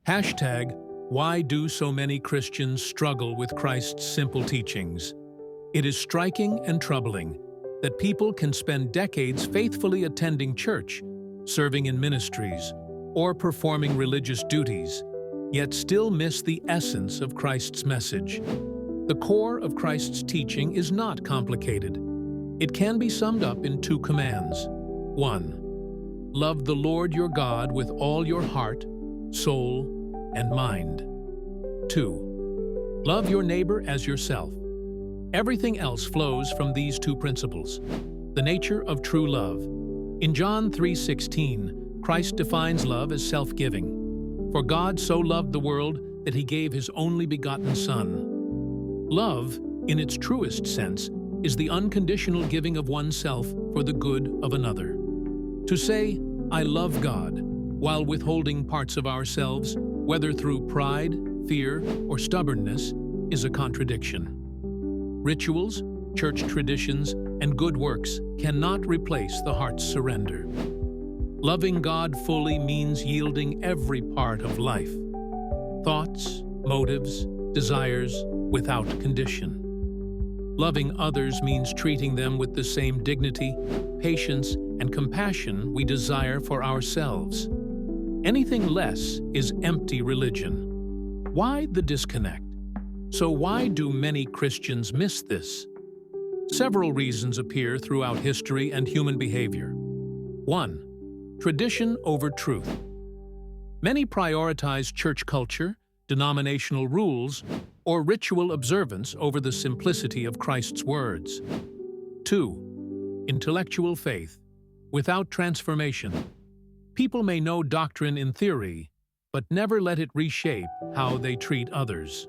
Hashtag, why do so many Christians struggle with Christ's simple teachings? It is striking and troubling that people can spend decades faithfully attending church, serving in ministries, or performing religious duties, yet still miss the essence of Christ's message. The core of Christ's teaching is not complicated. It can be summed up in two commands. 1. Love the Lord your God with all your heart, soul, and mind. 2. Love your neighbor as yourself. Everything else flows from these two principles. The nature of true love. In John 3:16, Christ defines love as self-giving. For God so loved the world that he gave his only begotten Son. Love, in its truest sense, is the unconditional giving of oneself for the good of another. To say, I love God, while withholding parts of ourselves, whether through pride, fear, or stubbornness, is a contradiction. Rituals, church traditions, and good works cannot replace the heart's surrender. Loving God fully means yielding every part of life. Thoughts, motives, desires, without condition. Loving others means treating them with the same dignity, patience, and compassion we desire for ourselves. Anything less is empty religion. Why the disconnect? So why do many Christians miss this? Several reasons appear throughout history and human behavior. 1. Tradition over truth. Many prioritize church culture, denominational rules, or ritual observance over the simplicity of Christ's words. 2. Intellectual faith. Without transformation, people may know doctrine in theory, but never let it reshape how they treat others.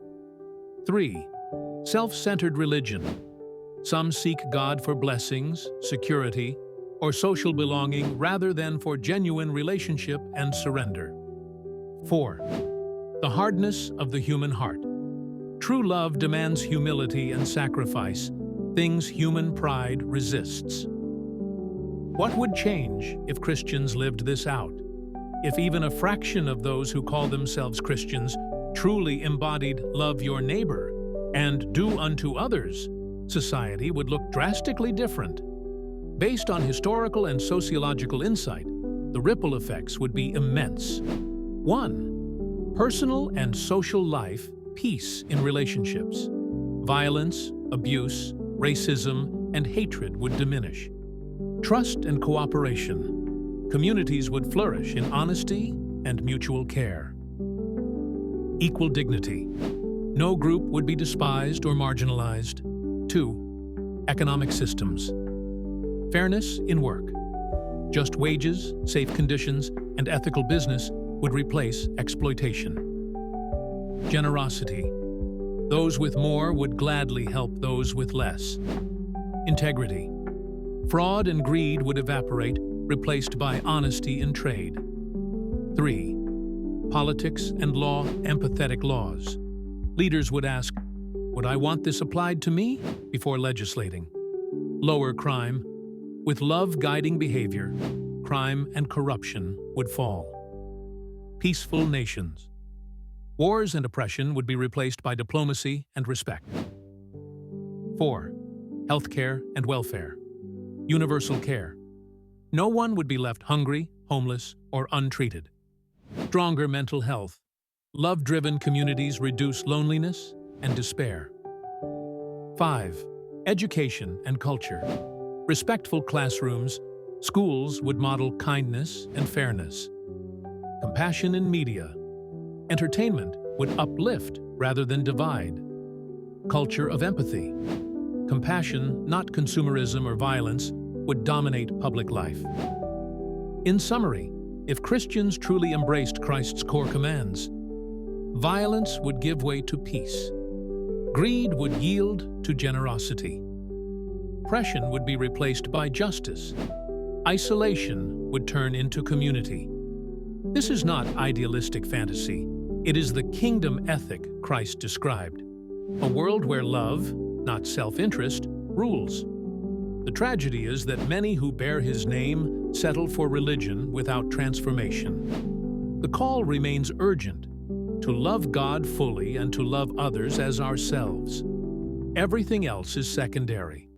3. Self-centered religion. Some seek God for blessings, security, or social belonging rather than for genuine relationship and surrender. 4. The hardness of the human heart. True love demands humility and sacrifice, things human pride resists. What would change if Christians lived this out? If even a fraction of those who call themselves Christians truly embodied love your neighbor and do unto others, society would look drastically different. Based on historical and sociological insight, the ripple effects would be immense. 1. Personal and social life, peace in relationships. Violence, abuse, racism, and hatred would diminish. Trust and cooperation. Communities would flourish in honesty and mutual care. Equal dignity. No group would be despised or marginalized. 2. Economic systems. Fairness in work. Just wages, safe conditions, and ethical business would replace exploitation. Generosity. Those with more would gladly help those with less. Integrity. Fraud and greed would evaporate, replaced by honesty in trade. 3. Politics and law, empathetic laws. Leaders would ask, would I want this applied to me? Before legislating. Lower crime. With love guiding behavior, crime and corruption would fall. Peaceful nations. Wars and oppression would be replaced by diplomacy and respect. 4. Healthcare and welfare. Universal care. No one would be left hungry, homeless, or untreated. Stronger mental health. Love-driven communities reduce loneliness and despair. 5. Education and culture. Respectful classrooms, schools would model kindness and fairness. Compassion in media. Entertainment would uplift rather than divide. Culture of empathy. Compassion, not consumerism or violence, would dominate public life. In summary, if Christians truly embraced Christ's core commands, violence would give way to peace. Greed would yield to generosity. Oppression would be replaced by justice. Isolation would turn into community. This is not idealistic fantasy. It is the kingdom ethic Christ described. A world where love, not self-interest, rules. The tragedy is that many who bear his name settle for religion without transformation. The call remains urgent. to love God fully and to love others as ourselves. Everything else is secondary.